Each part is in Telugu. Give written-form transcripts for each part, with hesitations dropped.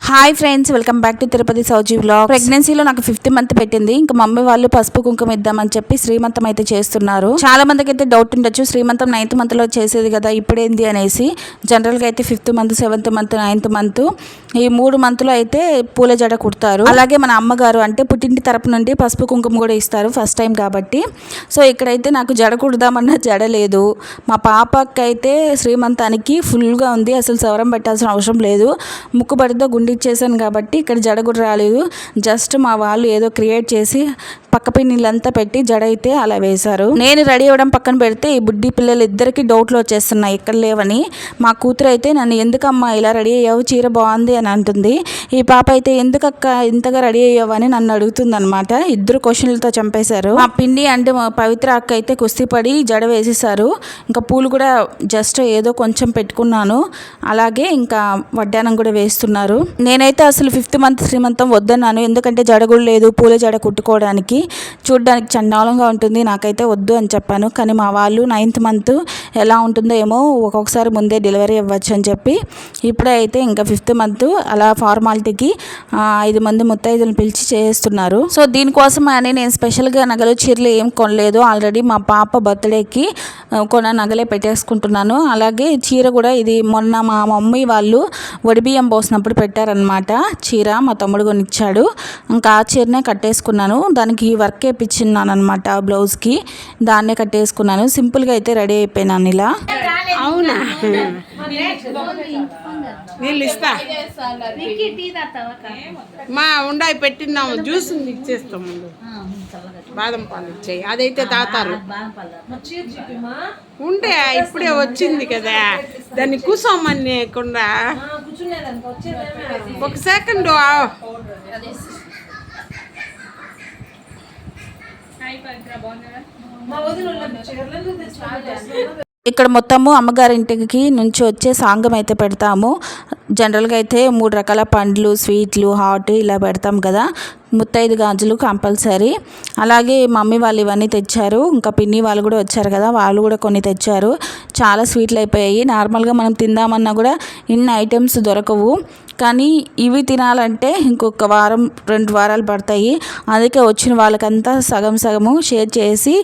Hi friends, welcome back to Tirupati Souji vlog. ప్రెగ్నెన్సీలో నాకు 5th మంత్ పెట్టింది. ఇంకా మమ్మీ వాళ్ళు పసుపు కుంకుమ ఇద్దామని చెప్పి శ్రీమంతం అయితే చేస్తున్నారు. చాలా మందికి అయితే డౌట్ ఉండొచ్చు, శ్రీమంతం 9th మంత్ లో చేసేది కదా ఇప్పుడేంది అనేసి. జనరల్గా అయితే 5th month, 7th month, 9th month ఈ 3 మంత్లో అయితే పూల జడ కుడతారు. అలాగే మన అమ్మగారు అంటే పుట్టింటి తరపు నుండి పసుపు కుంకుమ కూడా ఇస్తారు ఫస్ట్ టైం కాబట్టి. సో ఇక్కడైతే నాకు జడ కుడదామన్న జడ లేదు. మా పాపకి అయితే శ్రీమంతానికి ఫుల్గా ఉంది, అసలు సవరం పెట్టాల్సిన అవసరం లేదు. ముక్కుబడితో గుండి ఇచ్చేసాను కాబట్టి ఇక్కడ జడ కూడా రాలేదు. జస్ట్ మా వాళ్ళు ఏదో క్రియేట్ చేసి పక్క పిన్నిలంతా పెట్టి జడ అయితే అలా వేశారు. నేను రెడీ అవ్వడం పక్కన పెడితే ఈ బుడ్డి పిల్లలు ఇద్దరికి డౌట్లు వచ్చేస్తున్నాయి ఇక్కడ లేవని. మా కూతురు అయితే నన్ను ఎందుకమ్మా ఇలా రెడీ అయ్యావు, చీర బాగుంది అని అంటుంది. ఈ పాప అయితే ఎందుకక్క ఇంతగా రెడీ అయ్యావు అని నన్ను అడుగుతుంది అనమాట. ఇద్దరు క్వశ్చన్లతో చంపేశారు. మా పిన్ని అంటే మా పవిత్ర అక్క అయితే కుస్తీ పడి జడ వేసేసారు. ఇంకా పూలు కూడా జస్ట్ ఏదో కొంచెం పెట్టుకున్నాను. అలాగే ఇంకా వడ్డానం కూడా వేస్తున్నారు. నేనైతే అసలు 5th మంత్ శ్రీమంతం వద్దన్నాను, ఎందుకంటే జడ కూడా లేదు పూల జడ కుట్టుకోవడానికి, చూడ్డానికి చండాలంగా ఉంటుంది, నాకైతే వద్దు అని చెప్పాను. కానీ మా వాళ్ళు 9th మంత్ ఎలా ఉంటుందో ఏమో, ఒక్కొక్కసారి ముందే డెలివరీ అవ్వచ్చు అని చెప్పి ఇప్పుడే అయితే ఇంకా 5th మంత్ అలా ఫార్మాలిటీకి 5 మంది ముత్తైదులను పిలిచి చేస్తున్నారు. సో దీనికోసం అని నేను స్పెషల్గా నగలు చీరలు ఏం కొనలేదు. ఆల్రెడీ మా పాప బర్త్డేకి కొన్న నగలే పెట్టేసుకుంటున్నాను. అలాగే చీర కూడా ఇది మొన్న మా మమ్మీ వాళ్ళు వడిబియ్యం పోసినప్పుడు పెట్టారనమాట చీర, మా తమ్ముడు కొనిచ్చాడు. ఇంకా ఆ చీరనే కట్టేసుకున్నాను. దానికి వర్క్ వేయించున్నాను అనమాట బ్లౌజ్కి, దాన్నే కట్టేసుకున్నాను. సింపుల్గా అయితే రెడీ అయిపోయినాను ఇలా. అవునా, నీళ్ళు ఇస్తా మా ఉండాయి పెట్టినాము, జ్యూస్ ఇచ్చేస్తాం ముందు. బాదం పాలు ఇచ్చాయి, అదైతే తాతారు ఉండే. ఇప్పుడే వచ్చింది కదా, దాన్ని కూసోమనికుండా ఒక సెకండ్. ఇక్కడ మొత్తము అమ్మగారింటికి నుంచి వచ్చే సాంగం అయితే పెడతాము. జనరల్గా అయితే 3 రకాల పండ్లు, స్వీట్లు, హాట్ ఇలా పెడతాం కదా. ముత్తైదు గాజులు కంపల్సరీ. అలాగే మమ్మీ వాళ్ళు ఇవన్నీ తెచ్చారు. ఇంకా పిన్ని వాళ్ళు కూడా వచ్చారు కదా, వాళ్ళు కూడా కొన్ని తెచ్చారు. చాలా స్వీట్లు అయిపోయాయి. నార్మల్గా మనం తిందామన్నా కూడా ఇన్ని ఐటమ్స్ దొరకవు, కానీ ఇవి తినాలంటే ఇంకొక వారం 2 వారాలు పడతాయి. అందుకే వచ్చిన వాళ్ళకంతా సగం సగము షేర్ చేసి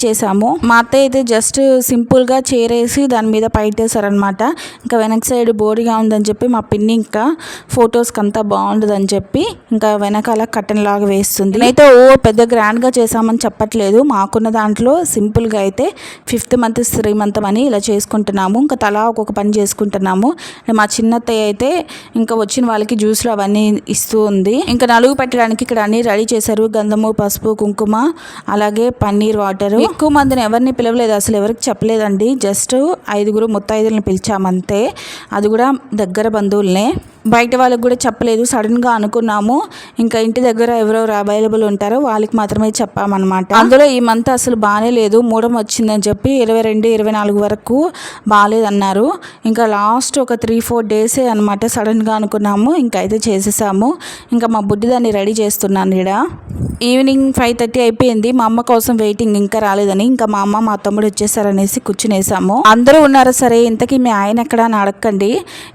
చేసాము. మా అత్తయ్య అయితే జస్ట్ సింపుల్గా చేరేసి దాని మీద పైటేశారనమాట. ఇంకా వెనక సైడ్ బోడిగా ఉందని చెప్పి మా పిన్ని ఇంకా ఫొటోస్కి అంతా బాగుంటుందని చెప్పి ఇంకా వెనకాల కట్టన్ లాగా వేస్తుంది. అయితే పెద్ద గ్రాండ్గా చేసామని చెప్పట్లేదు, మాకున్న దాంట్లో సింపుల్గా అయితే 5th మంత్ శ్రీమంతం అని ఇలా చేసుకుంటున్నాము. ఇంకా తలా ఒక్కొక్క పని చేసుకుంటున్నాము. మా చిన్నత్తయ్య అయితే ఇంకా వచ్చిన వాళ్ళకి జ్యూస్లు అవన్నీ ఇస్తూ ఉంది. ఇంకా నలుగు పెట్టడానికి ఇక్కడ అన్ని రెడీ చేశారు. గంధము, పసుపు, కుంకుమ, అలాగే పన్నీర్ వాటర్. ఎక్కువ మందిని ఎవరిని పిలవలేదు, అసలు ఎవరికి చెప్పలేదండి. జస్ట్ 5 ముత్తైదులను పిలిచామంతే, అది కూడా దగ్గర బంధువులనే. బయట వాళ్ళకి కూడా చెప్పలేదు, సడన్గా అనుకున్నాము. ఇంకా ఇంటి దగ్గర ఎవరెవరు అవైలబుల్ ఉంటారో వాళ్ళకి మాత్రమే చెప్పామన్నమాట. అందులో ఈ మంత్ అసలు బాగానే లేదు, మూడం వచ్చిందని చెప్పి 22, 24 వరకు బాగాలేదన్నారు. ఇంకా లాస్ట్ ఒక 3-4 డేసే అనమాట సడన్గా అనుకున్నాము. ఇంకా అయితే చేసేసాము. ఇంకా మా బుడ్డి దాన్ని రెడీ చేస్తున్నాను ఇక్కడ. ఈవినింగ్ 5:30 అయిపోయింది. మా అమ్మ కోసం వెయిటింగ్, ఇంకా రాలేదని. ఇంకా మా అమ్మ మా తమ్ముడు వచ్చేసారనేసి కూర్చునేసాము. అందరూ ఉన్నారు సరే, ఇంతకీ మీ ఆయన ఎక్కడ అని అడగండి,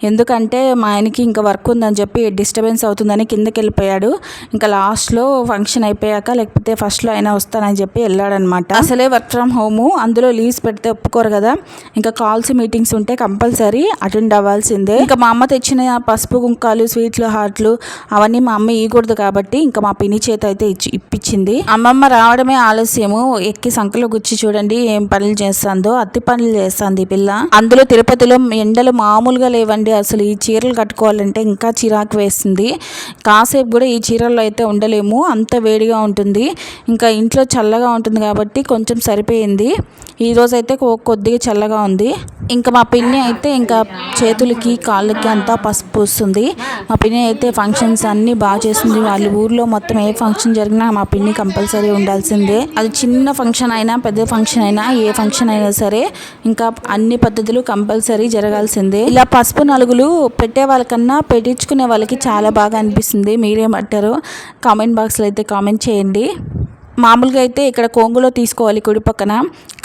ఎందుకంటే మా ఆయనకి ఇంకా వర్క్ ఉందని చెప్పి డిస్టర్బెన్స్ అవుతుందని కిందకి వెళ్ళిపోయాడు. ఇంకా లాస్ట్లో ఫంక్షన్ అయిపోయాక లేకపోతే ఫస్ట్లో అయినా వస్తానని చెప్పి వెళ్ళాడనమాట. అసలే వర్క్ ఫ్రమ్ హోము, అందులో లీవ్స్ పెడితే ఒప్పుకోరు కదా. ఇంకా కాల్స్, మీటింగ్స్ ఉంటే కంపల్సరీ అటెండ్ అవ్వాల్సిందే. ఇంకా మా అమ్మ తెచ్చిన పసుపు, కుంకాలు, స్వీట్లు, హాట్లు అవన్నీ మా అమ్మ ఇవ్వకూడదు కాబట్టి ఇంకా మా పిన్ని చేత అయితే ఇప్పించింది. అమ్మమ్మ రావడమే ఆలస్యము, ఎక్కి సంకలో గుచ్చి చూడండి ఏం పనులు చేస్తుందో, అత్తి పనులు చేస్తుంది పిల్ల. అందులో తిరుపతిలో ఎండలు మామూలుగా లేవండి. అసలు ఈ చీరలు కట్టుకోవాలంటే ఇంకా చిరాకు వేస్తుంది. కాసేపు కూడా ఈ చీరల్లో అయితే ఉండలేము, అంత వేడిగా ఉంటుంది. ఇంకా ఇంట్లో చల్లగా ఉంటుంది కాబట్టి కొంచెం సరిపోయింది. ఈరోజు అయితే కొద్దిగా చల్లగా ఉంది. ఇంకా మా పిన్ని అయితే ఇంకా చేతులకి, కాళ్ళకి అంతా పసుపు పూస్తుంది. మా పిన్ని అయితే ఫంక్షన్స్ అన్నీ బాగా చేస్తుంది. వాళ్ళ ఊర్లో మొత్తం ఏ ఫంక్షన్ జరిగినా మా పిన్ని కంపల్సరీ ఉండాల్సిందే. అది చిన్న ఫంక్షన్ అయినా పెద్ద ఫంక్షన్ అయినా ఏ ఫంక్షన్ అయినా సరే ఇంకా అన్ని పద్ధతులు కంపల్సరీ జరగాల్సిందే. ఇలా పసుపు నలుగులు పెట్టే వాళ్ళకన్నా పెట్టించుకునే వాళ్ళకి చాలా బాగా అనిపిస్తుంది. మీరేమంటారో కామెంట్ బాక్స్లో అయితే కామెంట్ చేయండి. మామూలుగా అయితే ఇక్కడ కొంగులో తీసుకోవాలి కుడి పక్కన,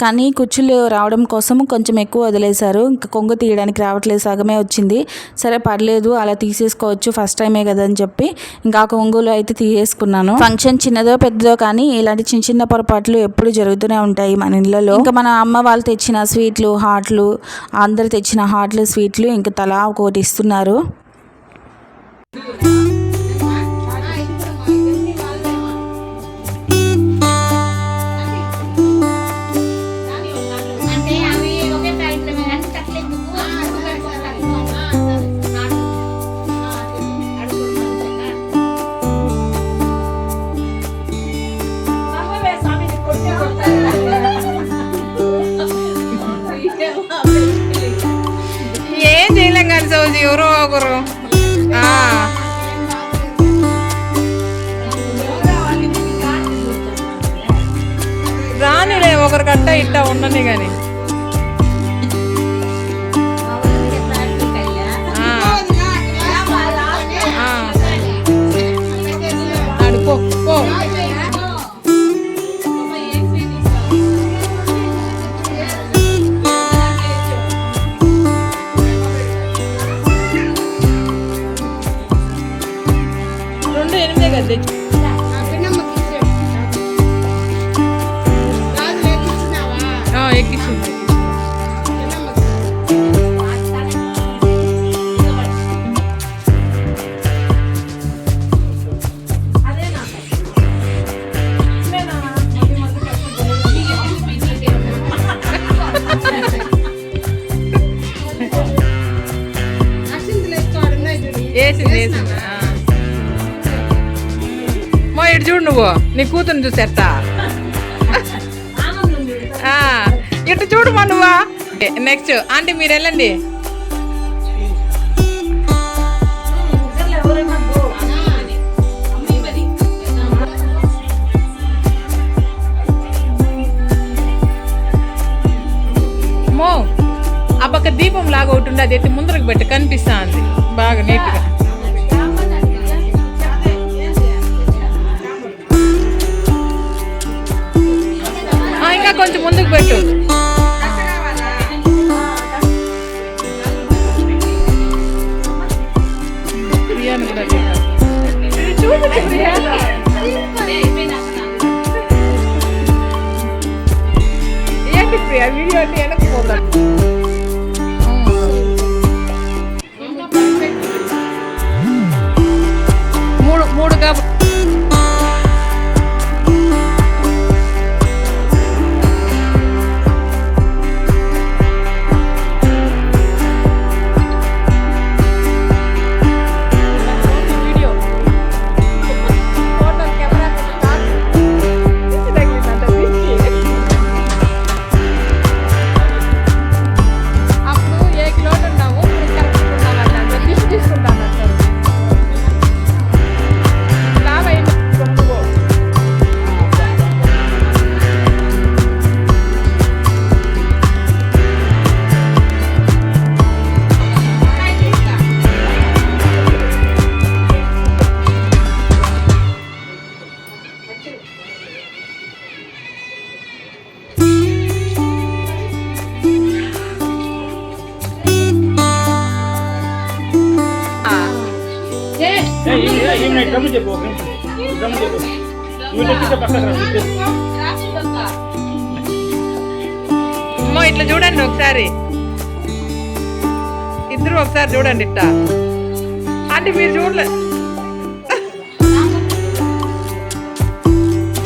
కానీ కుచ్చులు రావడం కోసం కొంచెం ఎక్కువ వదిలేశారు. ఇంకా కొంగు తీయడానికి రావట్లేదు, సగమే వచ్చింది. సరే పర్లేదు అలా తీసేసుకోవచ్చు, ఫస్ట్ టైమే కదా అని చెప్పి ఇంకా కొంగులో అయితే తీసేసుకున్నాను. ఫంక్షన్ చిన్నదో పెద్దదో కానీ ఇలాంటి చిన్న చిన్న పొరపాట్లు ఎప్పుడు జరుగుతూనే ఉంటాయి మన ఇళ్ళలో. ఇంకా మన అమ్మ వాళ్ళు తెచ్చిన స్వీట్లు, హాట్లు, అందరు తెచ్చిన హాట్లు, స్వీట్లు ఇంకా తలా ఒకటి ఇస్తున్నారు. ఏం చేయలేం కానీ సౌజీ, ఎవరో ఒకరు రానిలే, ఒకరికట్ట ఇట్టా ఉండని కానీ. అడుకో పో. ఎక్కించింది. వేసింది మా ఇటు చూడు, నువ్వు నీ కూతురు చూసేస్తా. ఇటు చూడు మా నువ్వా. నెక్స్ట్ ఆంటీ మీరు వెళ్ళండి. మో ఆ పక్క దీపం లాగా ఒకటి ఉండే, అది ఎత్తి ముందరకు పెట్టి కనిపిస్తా ఉంది బాగా నీట్గా. ఇంకా కొంచెం ముందుకు పెట్టు. ఏంటి ప్రియా వీడియో అంటే వెనక్కి పోతాడు. మూడు కాబట్టి ఇట్లా చూడండి ఒకసారి, ఇద్దరు ఒకసారి చూడండి ఇట్లా. అంటే మీరు చూడలే,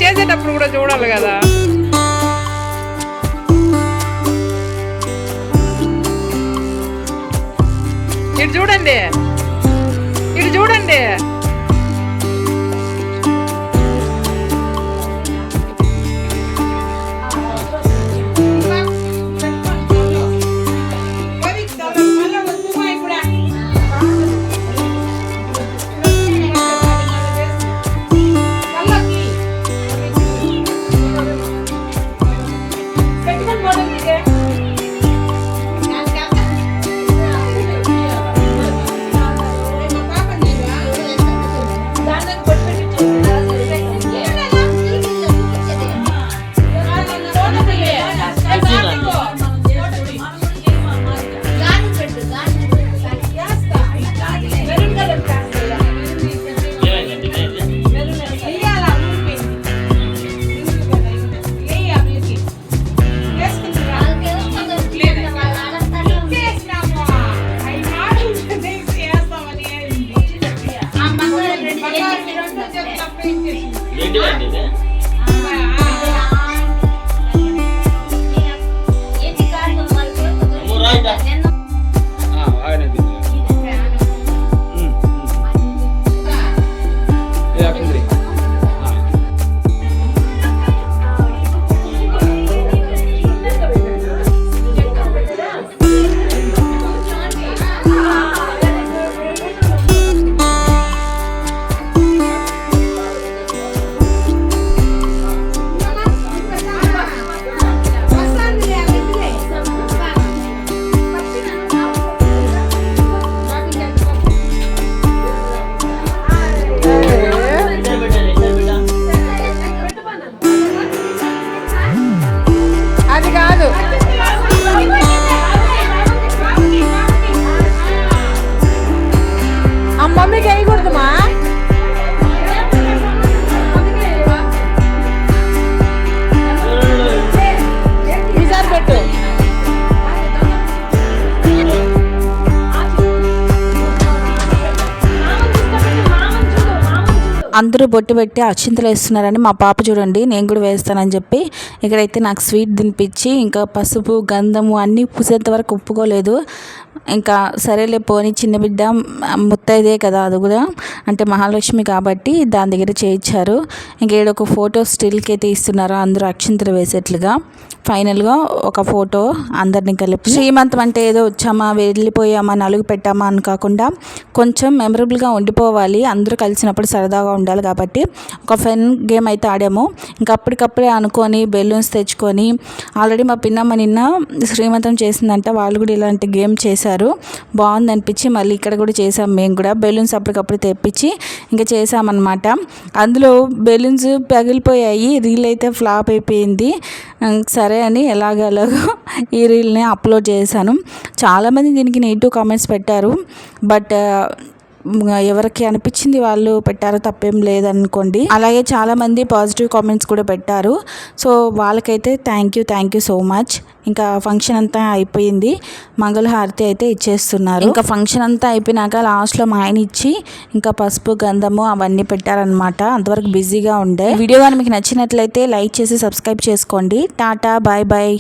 చేసేటప్పుడు కూడా చూడాలి కదా. ఇటు చూడండి, ఇటు చూడండి. ఏంటివండి ఇది? అమ్మో, రైట్. ఆయన అది కాదు ఆ మమ్మీకి వేయకూడదుమా ఈసారి పెట్టు అందరూ బొట్టు పెట్టి అక్షింతలు వేస్తున్నారని మా పాప చూడండి నేను కూడా వేస్తానని చెప్పి ఇక్కడైతే నాకు స్వీట్ తినిపించి ఇంకా పసుపు గంధము అన్నీ పూసేంత వరకు ఒప్పుకోలేదు. ఇంకా సరేలే పోని చిన్న బిడ్డ ముత్తైదే కదా అది కూడా అంటే మహాలక్ష్మి కాబట్టి దాని దగ్గర చేయించారు. ఇంకా ఒక ఫోటో స్టిల్కి అయితే ఇస్తున్నారు అందరూ అక్షింతలు వేసేట్లుగా. ఫైనల్గా ఒక ఫోటో అందరినీ కలిపి శ్రీమంతం అంటే ఏదో వచ్చామా వెళ్ళిపోయామా నలుగు పెట్టామా అని కాకుండా కొంచెం మెమరబుల్గా ఉండిపోవాలి, అందరూ కలిసినప్పుడు సరదాగా ఉండాలి కాబట్టి ఒక ఫన్ గేమ్ అయితే ఆడాము. ఇంకా అప్పటికప్పుడే అనుకొని బెలూన్స్ తెచ్చుకొని ఆల్రెడీ మా పిన్నమ్మ నిన్న శ్రీమంతం చేసిందంట, వాళ్ళు కూడా ఇలాంటి గేమ్ చేశారు. బాగుంది అనిపించి మళ్ళీ ఇక్కడ కూడా చేసాం. మేము కూడా బెలూన్స్ అప్పటికప్పుడు తెప్పించి ఇంకా చేసామన్నమాట. అందులో బెలూన్స్ పగిలిపోయాయి, రీల్ అయితే ఫ్లాప్ అయిపోయింది. సరే అని ఎలాగో ఈ రీల్ని అప్లోడ్ చేశాను. చాలామంది దీనికి నెగిటివ్ కామెంట్స్ పెట్టారు, బట్ ఎవరికి అనిపించింది వాళ్ళు పెట్టారు, తప్పేం లేదనుకోండి. అలాగే చాలామంది పాజిటివ్ కామెంట్స్ కూడా పెట్టారు. సో వాళ్ళకైతే థ్యాంక్ యూ సో మచ్. ఇంకా ఫంక్షన్ అంతా అయిపోయింది, మంగళహారతి అయితే ఇచ్చేస్తున్నారు. ఇంకా ఫంక్షన్ అంతా అయిపోయినాక లాస్ట్లో మా ఆయన ఇచ్చి ఇంకా పసుపు గంధము అవన్నీ పెట్టారనమాట. అంతవరకు బిజీగా ఉండే. వీడియో కానీ మీకు నచ్చినట్లయితే లైక్ చేసి సబ్స్క్రైబ్ చేసుకోండి. Tata bye bye.